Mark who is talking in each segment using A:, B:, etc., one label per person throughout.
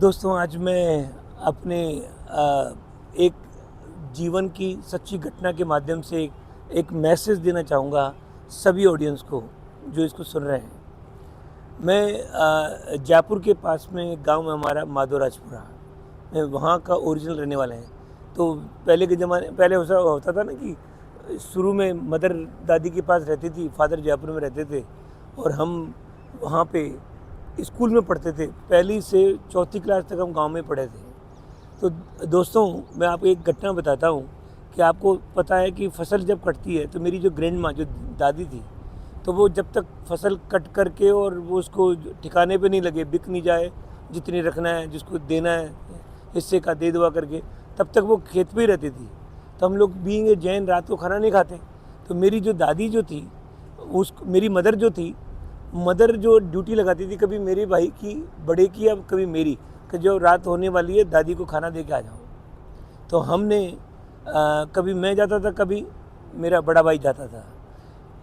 A: दोस्तों, आज मैं अपने एक जीवन की सच्ची घटना के माध्यम से एक मैसेज देना चाहूँगा सभी ऑडियंस को जो इसको सुन रहे हैं। मैं जयपुर के पास में एक गाँव है हमारा, माधोराजपुरा। मैं वहाँ का ओरिजिनल रहने वाला है। तो पहले के ज़माने पहले ऐसा होता था ना कि शुरू में मदर दादी के पास रहती थी, फादर जयपुर में रहते थे और हम वहाँ पे स्कूल में पढ़ते थे। पहली से चौथी क्लास तक हम गांव में पढ़े थे। तो दोस्तों, मैं आपको एक घटना बताता हूँ कि आपको पता है कि फसल जब कटती है तो मेरी जो ग्रैंड माँ, जो दादी थी, तो वो जब तक फसल कट करके और वो उसको ठिकाने पे नहीं लगे, बिक नहीं जाए, जितनी रखना है, जिसको देना है हिस्से का दे दुआ करके, तब तक वो खेत पे ही रहती थी। तो हम लोग बीइंग जैन रात को खाना नहीं खाते। तो मेरी जो दादी जो थी, मेरी मदर जो थी, मदर जो ड्यूटी लगाती थी, कभी मेरे भाई की बड़े की या कभी मेरी, कि जो रात होने वाली है दादी को खाना दे के आ जाओ। तो हमने कभी मैं जाता था, कभी मेरा बड़ा भाई जाता था।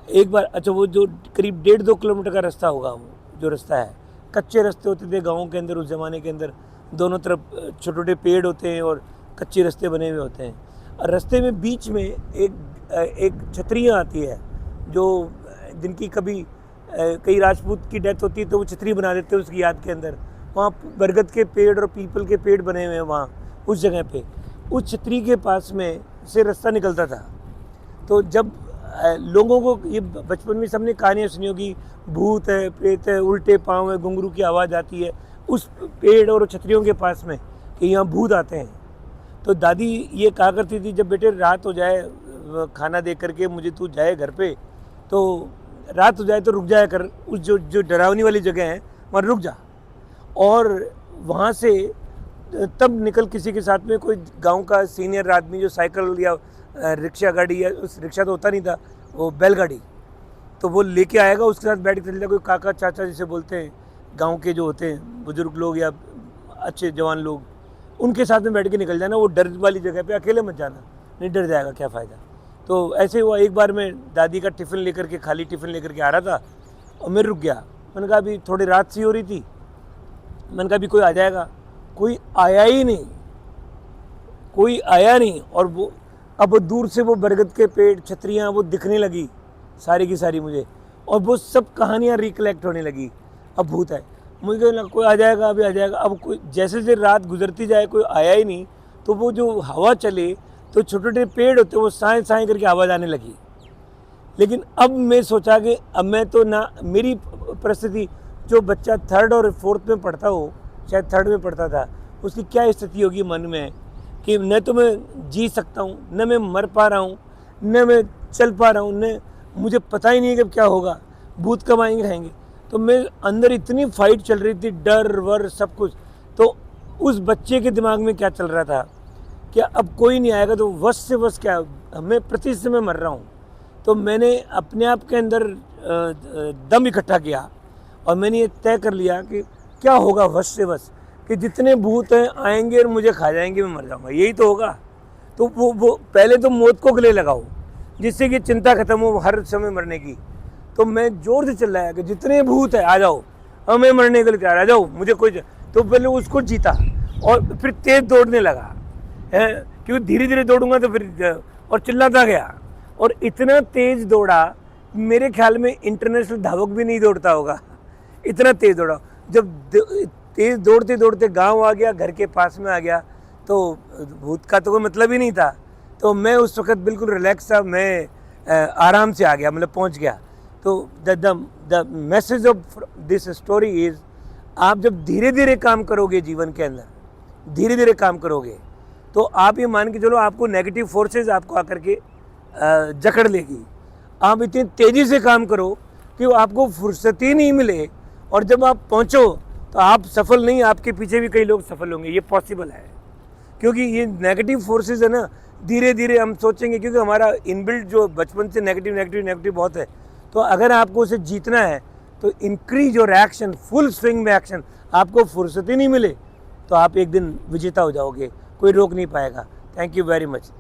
A: एक बार वो जो करीब 1.5-2 किलोमीटर का रास्ता होगा, वो जो रास्ता है, कच्चे रास्ते होते थे गाँव के अंदर। उस ज़माने के अंदर दोनों तरफ छोटे छोटे पेड़ होते हैं और कच्चे रास्ते बने हुए होते हैं। और रास्ते में बीच में एक छतरियाँ आती है, जो जिनकी कभी कई राजपूत की डेथ होती है तो वो छतरी बना देते हैं उसकी याद के अंदर। वहाँ बरगद के पेड़ और पीपल के पेड़ बने हुए हैं वहाँ उस जगह पे। उस छतरी के पास में से रास्ता निकलता था। तो जब लोगों को ये बचपन में सबने कहानियाँ सुनी होगी, भूत है, प्रेत है, उल्टे पाँव है, घुंघरू की आवाज़ आती है उस पेड़ और छतरियों के पास में कि यहाँ भूत आते हैं। तो दादी ये कहा करती थी, जब बेटे रात हो जाए खाना दे करके मुझे तू जाए घर पे, तो रात हो जाए तो रुक जाया कर, उस जो डरावनी वाली जगह है वहाँ रुक जा। और वहाँ से तब निकल किसी के साथ में कोई गांव का सीनियर आदमी जो साइकिल या रिक्शा गाड़ी, या उस रिक्शा तो होता नहीं था, वो बैलगाड़ी, तो वो लेके आएगा, उसके साथ बैठ के चल जाए। कोई काका चाचा जिसे बोलते हैं गांव के जो होते हैं बुजुर्ग लोग या अच्छे जवान लोग, उनके साथ में बैठ के निकल जाना। वो डर वाली जगह पे अकेले मत जाना, नहीं डर जाएगा क्या फ़ायदा। तो ऐसे हुआ, एक बार मैं दादी का टिफ़िन लेकर के, खाली टिफ़िन लेकर के आ रहा था और मैं रुक गया। मैंने कहा अभी थोड़ी रात सी हो रही थी, मैंने कहा अभी कोई आ जाएगा। कोई आया ही नहीं, कोई आया नहीं। और वो अब दूर से वो बरगद के पेड़, छतरियाँ वो दिखने लगी सारी की सारी मुझे, और वो सब कहानियाँ रिकलेक्ट होने लगी। अब भूत है, मुझे लगा कोई आ जाएगा, अभी आ जाएगा। अब कोई जैसे जैसे रात गुजरती जाए कोई आया ही नहीं, तो वो जो हवा चले तो छोटे छोटे पेड़ होते वो साए साए करके आवाज़ आने लगी। लेकिन अब मैं सोचा कि अब मैं तो ना, मेरी परिस्थिति, जो बच्चा 3rd और 4th में पढ़ता हो, शायद 3rd में पढ़ता था, उसकी क्या स्थिति होगी मन में कि न तो मैं जी सकता हूँ, न मैं मर पा रहा हूँ, न मैं चल पा रहा हूँ, न मुझे पता ही नहीं है कि क्या होगा, भूत कब आएंगे खाएंगे। तो मैं अंदर इतनी फाइट चल रही थी, डर वर सब कुछ। तो उस बच्चे के दिमाग में क्या चल रहा था कि अब कोई नहीं आएगा तो वश से वश क्या, मैं प्रति समय मर रहा हूँ। तो मैंने अपने आप के अंदर दम इकट्ठा किया और मैंने ये तय कर लिया कि क्या होगा वश से वश, कि जितने भूत हैं आएंगे और मुझे खा जाएंगे, मैं मर जाऊँगा, यही तो होगा। तो वो पहले तो मौत को गले लगाओ, जिससे कि चिंता खत्म हो हर समय मरने की। तो मैं जोर से चिल्लाया कि जितने भूत है आ जाओ, और मैं मरने के लिए तैयार, आ जाओ, मुझे कोई। तो पहले उसको जीता और फिर तेज दौड़ने लगा है, क्योंकि धीरे धीरे दौड़ूंगा तो फिर, और चिल्लाता गया। और इतना तेज दौड़ा, मेरे ख्याल में इंटरनेशनल धावक भी नहीं दौड़ता होगा, इतना तेज दौड़ा। जब तेज दौड़ते दौड़ते गांव आ गया, घर के पास में आ गया, तो भूत का तो कोई मतलब ही नहीं था। तो मैं उस वक्त बिल्कुल रिलैक्स था, मैं आराम से आ गया, मतलब पहुंच गया। तो the message of this story is, आप जब धीरे धीरे काम करोगे जीवन के अंदर, धीरे धीरे काम करोगे, तो आप ये मान के चलो आपको नेगेटिव फोर्सेस आपको आकर के जकड़ लेगी। आप इतनी तेज़ी से काम करो कि आपको फुर्सत ही नहीं मिले, और जब आप पहुंचो तो आप सफल नहीं, आपके पीछे भी कई लोग सफल होंगे। ये पॉसिबल है, क्योंकि ये नेगेटिव फोर्सेस है ना, धीरे धीरे हम सोचेंगे, क्योंकि हमारा इनबिल्ट जो बचपन से नेगेटिव नेगेटिव नेगेटिव बहुत है। तो अगर आपको उसे जीतना है तो increase your action, full swing में एक्शन। आपको फुर्सत ही नहीं मिले तो आप एक दिन विजेता हो जाओगे, कोई रोक नहीं पाएगा। Thank you very much.